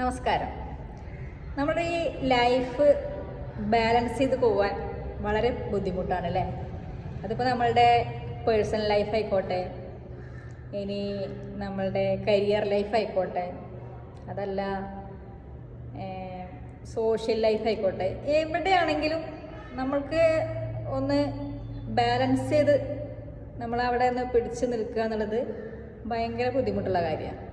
നമസ്കാരം. നമ്മുടെ ഈ ലൈഫ് ബാലൻസ് ചെയ്ത് പോകാൻ വളരെ ബുദ്ധിമുട്ടാണ് അല്ലേ? അതിപ്പോൾ നമ്മളുടെ പേഴ്സണൽ ലൈഫ് ആയിക്കോട്ടെ, ഇനി നമ്മളുടെ കരിയർ ലൈഫ് ആയിക്കോട്ടെ, അതല്ല സോഷ്യൽ ലൈഫ് ആയിക്കോട്ടെ, എവിടെയാണെങ്കിലും നമ്മൾക്ക് ഒന്ന് ബാലൻസ് ചെയ്ത് നമ്മളവിടെ ഒന്ന് പിടിച്ച് നിൽക്കുക എന്നുള്ളത് ഭയങ്കര ബുദ്ധിമുട്ടുള്ള കാര്യമാണ്.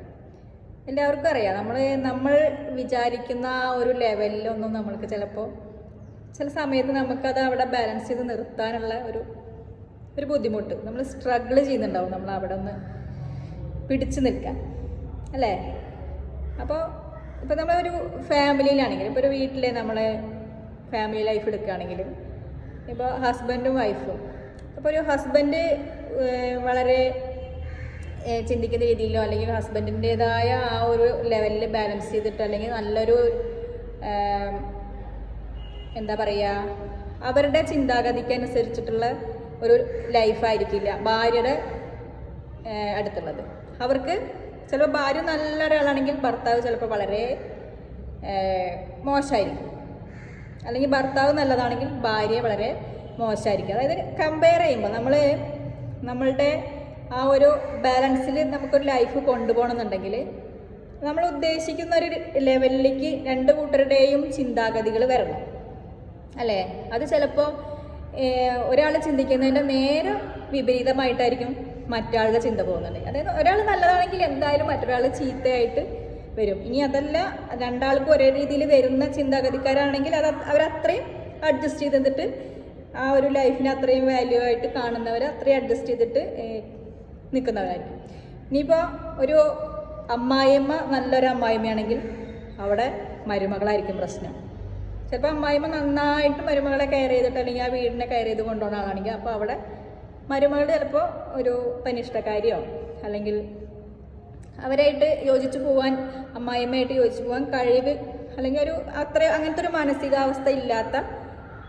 എല്ലാവർക്കും അറിയാം, നമ്മൾ വിചാരിക്കുന്ന ആ ഒരു ലെവലിലൊന്നും നമ്മൾക്ക് ചിലപ്പോൾ ചില സമയത്ത് നമുക്കത് അവിടെ ബാലൻസ് ചെയ്ത് നിർത്താനുള്ള ഒരു ബുദ്ധിമുട്ട് നമ്മൾ സ്ട്രഗിൾ ചെയ്യുന്നുണ്ടാവും, നമ്മൾ അവിടെ ഒന്ന് പിടിച്ചു നിൽക്കാൻ അല്ലേ? ഇപ്പോൾ നമ്മളൊരു ഫാമിലിയിലാണെങ്കിലും, ഇപ്പോൾ ഒരു വീട്ടിലെ നമ്മളെ ഫാമിലി ലൈഫ് എടുക്കുകയാണെങ്കിലും, ഇപ്പോൾ ഹസ്ബൻഡും വൈഫും, അപ്പോൾ ഒരു ഹസ്ബൻഡ് വളരെ ചിന്തിക്കുന്ന രീതിയിലോ അല്ലെങ്കിൽ ഹസ്ബൻഡിൻ്റെതായ ആ ഒരു ലെവലിൽ ബാലൻസ് ചെയ്തിട്ട്, അല്ലെങ്കിൽ നല്ലൊരു എന്താ പറയുക, അവരുടെ ചിന്താഗതിക്ക് അനുസരിച്ചിട്ടുള്ള ഒരു ലൈഫായിരിക്കില്ല ഭാര്യയുടെ അടുത്തുള്ളത്. അവർക്ക് ചിലപ്പോൾ ഭാര്യ നല്ല ഒരാളാണെങ്കിൽ ഭർത്താവ് ചിലപ്പോൾ വളരെ മോശമായിരിക്കും, അല്ലെങ്കിൽ ഭർത്താവ് നല്ലതാണെങ്കിൽ ഭാര്യ വളരെ മോശമായിരിക്കും. അതായത് കമ്പയർ ചെയ്യുമ്പോൾ നമ്മളുടെ ആ ഒരു ബാലൻസിൽ നമുക്കൊരു ലൈഫ് കൊണ്ടുപോകണമെന്നുണ്ടെങ്കിൽ നമ്മൾ ഉദ്ദേശിക്കുന്ന ഒരു ലെവലിലേക്ക് രണ്ട് കൂട്ടരുടെയും ചിന്താഗതികൾ വരണം അല്ലേ? അത് ചിലപ്പോൾ ഒരാൾ ചിന്തിക്കുന്നതിൻ്റെ നേരെ വിപരീതമായിട്ടായിരിക്കും മറ്റൊരാളുടെ ചിന്ത പോകുന്നത്. അതായത് ഒരാൾ നല്ലതാണെങ്കിൽ എന്തായാലും മറ്റൊരാൾ ചീത്തയായിട്ട് വരും. ഇനി അതല്ല, രണ്ടാൾക്കും ഒരേ രീതിയിൽ വരുന്ന ചിന്താഗതിക്കാരാണെങ്കിൽ അവരത്രയും അഡ്ജസ്റ്റ് ചെയ്തിട്ട് ആ ഒരു ലൈഫിനെ അത്രയും വാല്യൂ ആയിട്ട് കാണുന്നവർ അത്രയും അഡ്ജസ്റ്റ് ചെയ്തിട്ട് നിൽക്കുന്നവരായിരിക്കും. ഇനിയിപ്പോൾ ഒരു അമ്മായിയമ്മ നല്ലൊരു അമ്മായിമ്മയാണെങ്കിൽ അവിടെ മരുമകളായിരിക്കും പ്രശ്നം. ചിലപ്പോൾ അമ്മായിമ്മ നന്നായിട്ട് മരുമകളെ കെയർ ചെയ്തിട്ട്, അല്ലെങ്കിൽ ആ വീടിനെ കെയർ ചെയ്ത് കൊണ്ടുപോകുന്ന ആളാണെങ്കിൽ അപ്പോൾ അവിടെ മരുമകൾ ചിലപ്പോൾ ഒരു തനിഷ്ടക്കാരിയോ അല്ലെങ്കിൽ അവരായിട്ട് യോജിച്ച് പോകാൻ, അമ്മായിയമ്മയായിട്ട് യോജിച്ച് പോകാൻ കഴിവ് അല്ലെങ്കിൽ അങ്ങനത്തെ ഒരു മാനസികാവസ്ഥ ഇല്ലാത്ത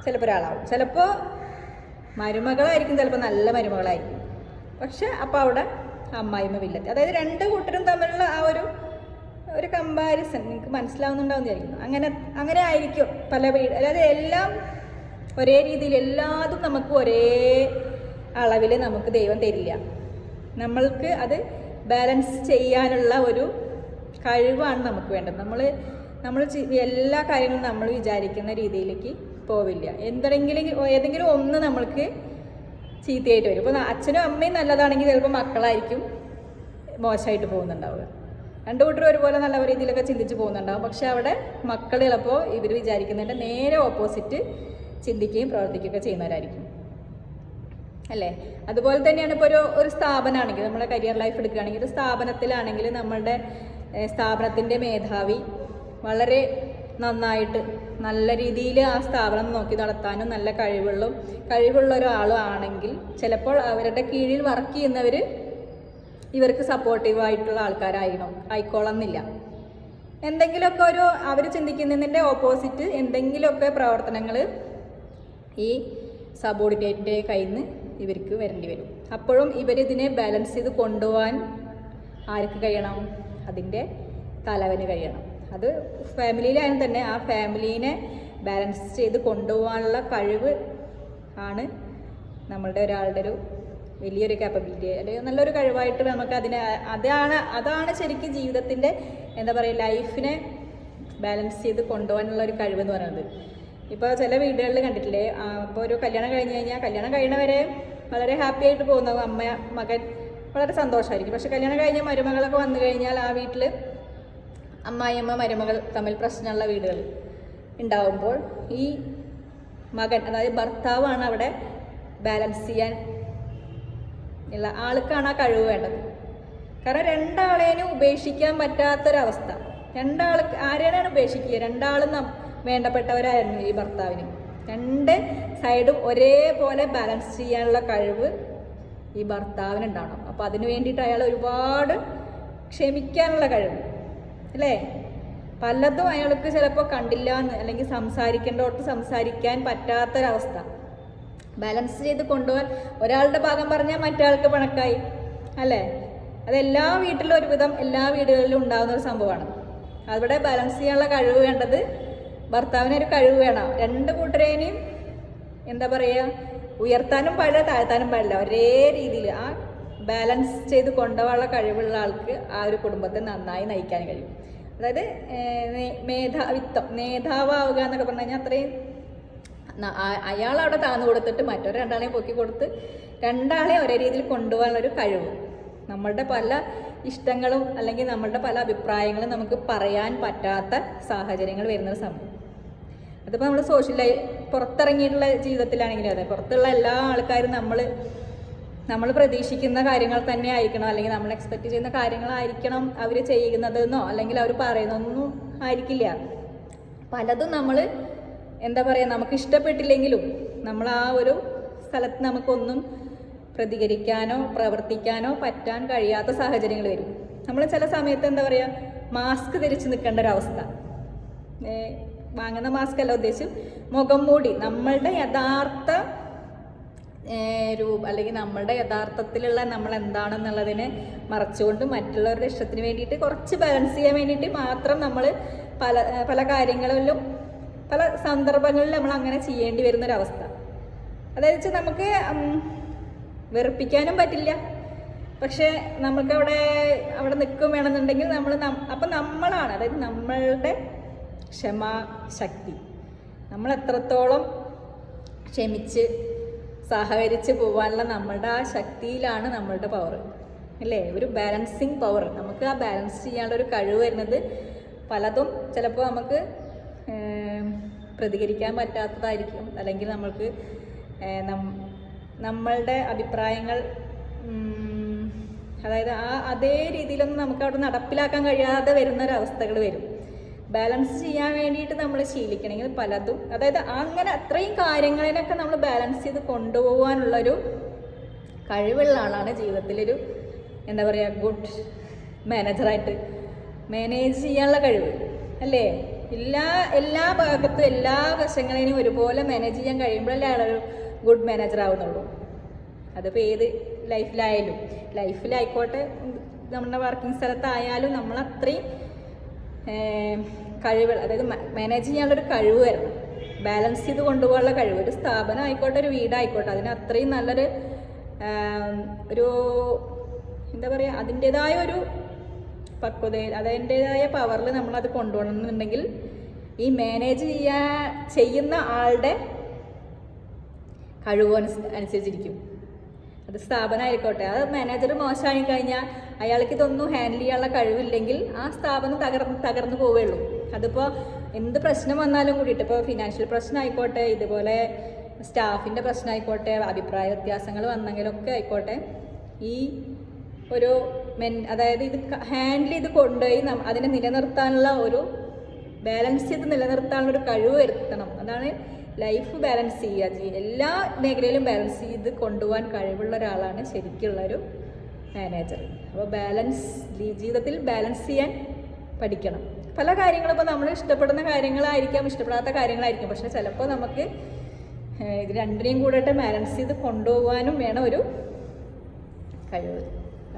ചിലപ്പോൾ ഒരാളാവും. ചിലപ്പോൾ മരുമകളായിരിക്കും, ചിലപ്പോൾ നല്ല മരുമകളായിരിക്കും, പക്ഷെ അപ്പോൾ അവിടെ അമ്മായിമ്മ വില്ലത്തി. അതായത് രണ്ട് കൂട്ടരും തമ്മിലുള്ള ആ ഒരു കമ്പാരിസൺ നിങ്ങൾക്ക് മനസ്സിലാവുന്നുണ്ടാവും വിചാരിക്കുന്നു. അങ്ങനെ ആയിരിക്കും പല വീട്. അതായത് എല്ലാം ഒരേ രീതിയിൽ, എല്ലാതും നമുക്ക് ഒരേ അളവിൽ നമുക്ക് ദൈവം തരില്ല. നമ്മൾക്ക് അത് ബാലൻസ് ചെയ്യാനുള്ള ഒരു കഴിവാണ് നമുക്ക് വേണ്ടത്. നമ്മൾ എല്ലാ കാര്യങ്ങളും നമ്മൾ വിചാരിക്കുന്ന രീതിയിലേക്ക് പോവില്ല. ഏതെങ്കിലും ഒന്ന് നമ്മൾക്ക് ചീത്തയായിട്ട് വരും. ഇപ്പോൾ അച്ഛനും അമ്മയും നല്ലതാണെങ്കിൽ ചിലപ്പോൾ മക്കളായിരിക്കും മോശമായിട്ട് പോകുന്നുണ്ടാവുക. രണ്ടു കൂട്ടരും ഒരുപോലെ നല്ല രീതിയിലൊക്കെ ചിന്തിച്ച് പോകുന്നുണ്ടാവും, പക്ഷെ അവിടെ മക്കൾ ചിലപ്പോൾ ഇവർ വിചാരിക്കുന്നതിൻ്റെ നേരെ ഓപ്പോസിറ്റ് ചിന്തിക്കുകയും പ്രവർത്തിക്കുകയൊക്കെ ചെയ്യുന്നവരായിരിക്കും അല്ലേ? അതുപോലെ തന്നെയാണ് ഇപ്പോൾ ഒരു സ്ഥാപനമാണെങ്കിൽ, നമ്മുടെ കരിയർ ലൈഫ് എടുക്കുകയാണെങ്കിൽ, ഒരു സ്ഥാപനത്തിലാണെങ്കിൽ നമ്മളുടെ സ്ഥാപനത്തിൻ്റെ മേധാവി വളരെ നന്നായിട്ട് നല്ല രീതിയിൽ ആ സ്ഥാപനം നോക്കി നടത്താനും നല്ല കഴിവുള്ള ഒരാളും ആണെങ്കിൽ ചിലപ്പോൾ അവരുടെ കീഴിൽ വർക്ക് ചെയ്യുന്നവർ ഇവർക്ക് സപ്പോർട്ടീവായിട്ടുള്ള ആയിക്കോളന്നില്ല. എന്തെങ്കിലുമൊക്കെ അവർ ചിന്തിക്കുന്നതിൻ്റെ ഓപ്പോസിറ്റ് എന്തെങ്കിലുമൊക്കെ പ്രവർത്തനങ്ങൾ ഈ സബോർഡിനേറ്റിൻ്റെ കയ്യിൽ നിന്ന് ഇവർക്ക് വരേണ്ടി വരും. അപ്പോഴും ഇവരിതിനെ ബാലൻസ് ചെയ്ത് കൊണ്ടുപോകാൻ ആർക്ക് കഴിയണം? അതിൻ്റെ തലവന് കഴിയണം. അത് ഫാമിലിയിലായാലും തന്നെ ആ ഫാമിലീനെ ബാലൻസ് ചെയ്ത് കൊണ്ടുപോകാനുള്ള കഴിവ് ആണ് നമ്മളുടെ ഒരാളുടെ വലിയൊരു കാപ്പബിലിറ്റി, അല്ലെങ്കിൽ നല്ലൊരു കഴിവായിട്ട് നമുക്ക് അതാണ് ശരിക്കും ജീവിതത്തിൻ്റെ എന്താ പറയുക, ലൈഫിനെ ബാലൻസ് ചെയ്ത് കൊണ്ടുപോകാനുള്ള ഒരു കഴിവെന്ന് പറയുന്നത്. ഇപ്പോൾ ചില വീടുകളിൽ കണ്ടിട്ടില്ലേ, ഇപ്പോൾ ഒരു കല്യാണം കഴിഞ്ഞ് കഴിഞ്ഞാൽ കല്യാണം കഴിയണവരെ വളരെ ഹാപ്പി ആയിട്ട് പോകുന്ന മകൻ വളരെ സന്തോഷമായിരിക്കും. പക്ഷെ കല്യാണം കഴിഞ്ഞ മരുമകളൊക്കെ വന്നു കഴിഞ്ഞാൽ ആ വീട്ടിൽ അമ്മായിയമ്മ മരുമകൾ തമ്മിൽ പ്രശ്നമുള്ള വീടുകൾ ഉണ്ടാവുമ്പോൾ ഈ മകൻ, അതായത് ഭർത്താവാണ് അവിടെ ബാലൻസ് ചെയ്യാൻ ഉള്ള ആൾക്കാണ് ആ കഴിവ് വേണ്ടത്. കാരണം രണ്ടാളേനും ഉപേക്ഷിക്കാൻ പറ്റാത്തൊരവസ്ഥ. ആരെയാണ് ഉപേക്ഷിക്കുക? രണ്ടാളും വേണ്ടപ്പെട്ടവരായിരുന്നു ഈ ഭർത്താവിന്. രണ്ട് സൈഡും ഒരേപോലെ ബാലൻസ് ചെയ്യാനുള്ള കഴിവ് ഈ ഭർത്താവിനുണ്ടാവണം. അപ്പോൾ അതിനു വേണ്ടിയിട്ട് അയാൾ ഒരുപാട് ക്ഷമിക്കാനുള്ള കഴിവ് അല്ലേ? പലതും അയാൾക്ക് ചിലപ്പോൾ കണ്ടില്ല എന്ന്, അല്ലെങ്കിൽ സംസാരിക്കേണ്ടോട്ട് സംസാരിക്കാൻ പറ്റാത്തൊരവസ്ഥ ബാലൻസ് ചെയ്ത് കൊണ്ടുപോകാൻ ഒരാളുടെ ഭാഗം പറഞ്ഞാൽ മറ്റൊരാൾക്ക് പിണക്കായി അല്ലേ? അതെല്ലാ വീട്ടിലും ഒരുവിധം എല്ലാ വീടുകളിലും ഉണ്ടാകുന്ന ഒരു സംഭവമാണ്. അവിടെ ബാലൻസ് ചെയ്യാനുള്ള കഴിവ് വേണ്ടത് ഭർത്താവിനൊരു കഴിവ് വേണം. രണ്ട് കൂട്ടരേനെയും എന്താ പറയുക, ഉയർത്താനും പാടില്ല താഴ്ത്താനും പാടില്ല, ഒരേ രീതിയിൽ ആ ബാലൻസ് ചെയ്ത് കൊണ്ടുപോകാനുള്ള കഴിവുള്ള ആൾക്ക് ആ ഒരു കുടുംബത്തെ നന്നായി നയിക്കാൻ കഴിയും. അതായത് നേതാവാവുക എന്നൊക്കെ പറഞ്ഞു കഴിഞ്ഞാൽ അത്രയും അയാളവിടെ താന്നു കൊടുത്തിട്ട് മറ്റൊരു രണ്ടാളെയും പൊക്കി കൊടുത്ത് രണ്ടാളെ ഒരേ രീതിയിൽ കൊണ്ടുപോകാനുള്ളൊരു കഴിവ്. നമ്മളുടെ പല ഇഷ്ടങ്ങളും അല്ലെങ്കിൽ നമ്മളുടെ പല അഭിപ്രായങ്ങളും നമുക്ക് പറയാൻ പറ്റാത്ത സാഹചര്യങ്ങൾ വരുന്നൊരു സമയം. അതിപ്പോൾ നമ്മൾ പുറത്തിറങ്ങിയിട്ടുള്ള ജീവിതത്തിലാണെങ്കിലും അതെ, പുറത്തുള്ള എല്ലാ ആൾക്കാരും നമ്മൾ പ്രതീക്ഷിക്കുന്ന കാര്യങ്ങൾ തന്നെ ആയിരിക്കണം, അല്ലെങ്കിൽ നമ്മൾ എക്സ്പെക്റ്റ് ചെയ്യുന്ന കാര്യങ്ങളായിരിക്കണം അവർ ചെയ്യുന്നതെന്നോ അല്ലെങ്കിൽ അവർ പറയുന്നതൊന്നും ആയിരിക്കില്ല. പലതും നമ്മൾ എന്താ പറയുക, നമുക്ക് ഇഷ്ടപ്പെട്ടില്ലെങ്കിലും നമ്മൾ ആ ഒരു സ്ഥലത്ത് നമുക്കൊന്നും പ്രതികരിക്കാനോ പ്രവർത്തിക്കാനോ പറ്റാൻ കഴിയാത്ത സാഹചര്യങ്ങൾ വരും. നമ്മൾ ചില സമയത്ത് എന്താ പറയുക, മാസ്ക് ധരിച്ച് നിൽക്കേണ്ട ഒരവസ്ഥ. വാങ്ങുന്ന മാസ്ക് അല്ല ഉദ്ദേശിച്ചു, മുഖം മൂടി നമ്മളുടെ യഥാർത്ഥ അല്ലെങ്കിൽ നമ്മളുടെ യഥാർത്ഥത്തിലുള്ള നമ്മൾ എന്താണെന്നുള്ളതിനെ മറച്ചുകൊണ്ട് മറ്റുള്ളവരുടെ ഇഷ്ടത്തിന് വേണ്ടിയിട്ട് കുറച്ച് ബാലൻസ് ചെയ്യാൻ വേണ്ടിയിട്ട് മാത്രം നമ്മൾ പല കാര്യങ്ങളിലും പല സന്ദർഭങ്ങളിലും നമ്മൾ അങ്ങനെ ചെയ്യേണ്ടി വരുന്നൊരവസ്ഥ. അതായത് നമുക്ക് വെറുപ്പിക്കാനും പറ്റില്ല, പക്ഷേ നമുക്ക് അവിടെ നിൽക്കും വേണമെന്നുണ്ടെങ്കിൽ അപ്പം നമ്മളാണ്, അതായത് നമ്മളുടെ ക്ഷമാശക്തി, നമ്മൾ എത്രത്തോളം ക്ഷമിച്ച് സഹകരിച്ച് പോകാനുള്ള നമ്മളുടെ ആ ശക്തിയിലാണ് നമ്മളുടെ പവർ അല്ലേ, ഒരു ബാലൻസിങ് പവർ. നമുക്ക് ആ ബാലൻസ് ചെയ്യാനുള്ളൊരു കഴിവ് വരുന്നത് പലതും ചിലപ്പോൾ നമുക്ക് പ്രതികരിക്കാൻ പറ്റാത്തതായിരിക്കും, അല്ലെങ്കിൽ നമ്മൾക്ക് നമ്മളുടെ അഭിപ്രായങ്ങൾ അതായത് അതേ രീതിയിലൊന്നും നമുക്ക് അവിടെ നടപ്പിലാക്കാൻ കഴിയാതെ വരുന്നൊരവസ്ഥകൾ വരും. ബാലൻസ് ചെയ്യാൻ വേണ്ടിയിട്ട് നമ്മൾ ശീലിക്കണമെങ്കിൽ പലതും, അതായത് അങ്ങനെ അത്രയും കാര്യങ്ങളിനൊക്കെ നമ്മൾ ബാലൻസ് ചെയ്ത് കൊണ്ടുപോകാനുള്ളൊരു കഴിവുള്ള ആളാണ് ജീവിതത്തിലൊരു എന്താ പറയുക ഗുഡ് മാനേജറായിട്ട് മാനേജ് ചെയ്യാനുള്ള കഴിവ് അല്ലേ. എല്ലാ ഭാഗത്തും എല്ലാ വശങ്ങളെയും ഒരുപോലെ മാനേജ് ചെയ്യാൻ കഴിയുമ്പോഴല്ലേ ആളൊരു ഗുഡ് മാനേജർ ആവുന്നുള്ളൂ. അതിപ്പോൾ ഏത് ലൈഫിലായിക്കോട്ടെ നമ്മുടെ വർക്കിംഗ് സ്ഥലത്തായാലും നമ്മൾ അത്രയും കഴിവുകൾ, അതായത് മാനേജ് ചെയ്യാനുള്ളൊരു കഴിവ് വരണം, ബാലൻസ് ചെയ്ത് കൊണ്ടുപോകാനുള്ള കഴിവ്. ഒരു സ്ഥാപനം ആയിക്കോട്ടെ, ഒരു വീടായിക്കോട്ടെ, അതിന് അത്രയും നല്ലൊരു എന്താ പറയുക, അതിൻ്റെതായ ഒരു പക്വതയിൽ അതിൻ്റെതായ പവറിൽ നമ്മളത് കൊണ്ടുപോകണമെന്നുണ്ടെങ്കിൽ ഈ മാനേജ് ചെയ്യുന്ന ആളുടെ കഴിവ് അനുസരിച്ചിരിക്കും. അത് സ്ഥാപനമായിക്കോട്ടെ, അത് മാനേജർ മോശമായി കഴിഞ്ഞാൽ അയാൾക്ക് ഇതൊന്നും ഹാൻഡിൽ ചെയ്യാനുള്ള കഴിവില്ലെങ്കിൽ ആ സ്ഥാപനം തകർന്നു പോവുകയുള്ളൂ. അതിപ്പോൾ എന്ത് പ്രശ്നം വന്നാലും കൂടിയിട്ട്, ഇപ്പോൾ ഫിനാൻഷ്യൽ പ്രശ്നമായിക്കോട്ടെ, ഇതുപോലെ സ്റ്റാഫിൻ്റെ പ്രശ്നമായിക്കോട്ടെ, അഭിപ്രായ വ്യത്യാസങ്ങൾ വന്നെങ്കിലൊക്കെ ആയിക്കോട്ടെ, ഈ ഒരു അതായത് ഇത് ഹാൻഡിൽ ചെയ്ത് കൊണ്ടുപോയി അതിനെ നിലനിർത്താനുള്ള ഒരു ബാലൻസ് ചെയ്ത് നിലനിർത്താനുള്ള ഒരു കഴിവ് വരുത്തണം. അതാണ് ലൈഫ് ബാലൻസ് ചെയ്യുക, എല്ലാ മേഖലയിലും ബാലൻസ് ചെയ്ത് കൊണ്ടുപോകാൻ കഴിവുള്ള ഒരാളാണ് ശരിക്കുള്ളൊരു മാനേജർ. അപ്പോൾ ജീവിതത്തിൽ ബാലൻസ് ചെയ്യാൻ പഠിക്കണം. പല കാര്യങ്ങളും ഇപ്പോൾ നമ്മൾ ഇഷ്ടപ്പെടുന്ന കാര്യങ്ങളായിരിക്കാം, ഇഷ്ടപ്പെടാത്ത കാര്യങ്ങളായിരിക്കും, പക്ഷേ ചിലപ്പോൾ നമുക്ക് ഇത് രണ്ടിനെയും കൂടെ ബാലൻസ് ചെയ്ത് കൊണ്ടുപോകാനും വേണം ഒരു കഴിവ്.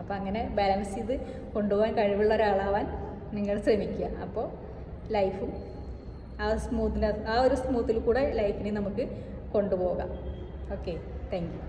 അപ്പോൾ അങ്ങനെ ബാലൻസ് ചെയ്ത് കൊണ്ടുപോകാൻ കഴിവുള്ള ഒരാളാവാൻ നിങ്ങൾ ശ്രമിക്കുക. അപ്പോൾ ലൈഫും ആ ഒരു സ്മൂത്തിൽ കൂടെ ലൈഫിനെ നമുക്ക് കൊണ്ടുപോകാം. Okay, thank you.